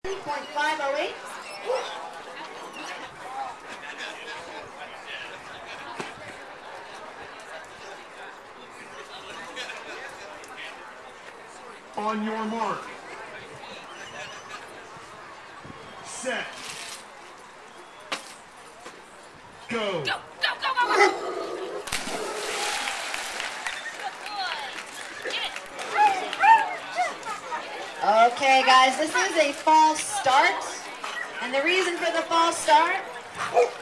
.508. On your mark. Set. Go. Go, go, go, go, go. Okay, guys, this is a false start. And the reason for the false start,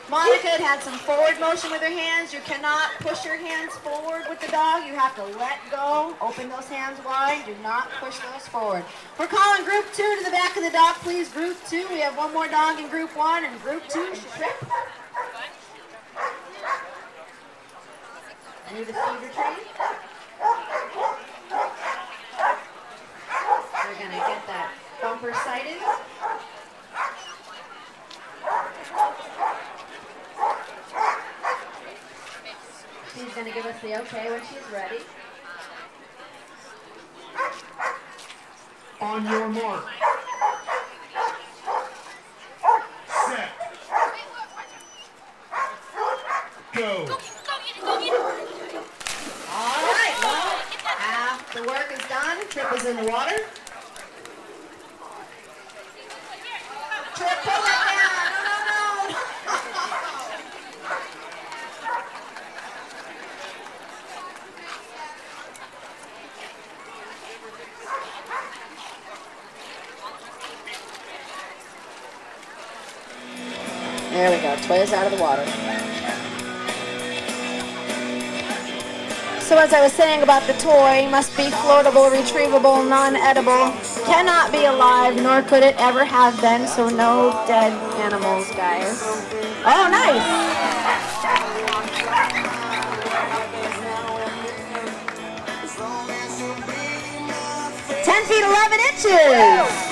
Monica had some forward motion with her hands. You cannot push your hands forward with the dog. You have to let go. Open those hands wide. Do not push those forward. We're calling group 2 to the back of the dog, please. Group 2. We have one more dog in group 1, and group 2 should trip. Any of the feeder train? We're going to get that bumper sighted. She's going to give us the okay when she's ready. On your mark. Set. Go. Go get it. All right, well, half the work is done. Trip is in the water. Trip, pull it down. No, no, no. There we go. Toy is out of the water. So as I was saying about the toy, must be floatable, retrievable, non-edible, cannot be alive, nor could it ever have been, so no dead animals, guys. Oh, nice! 10 feet 11 inches!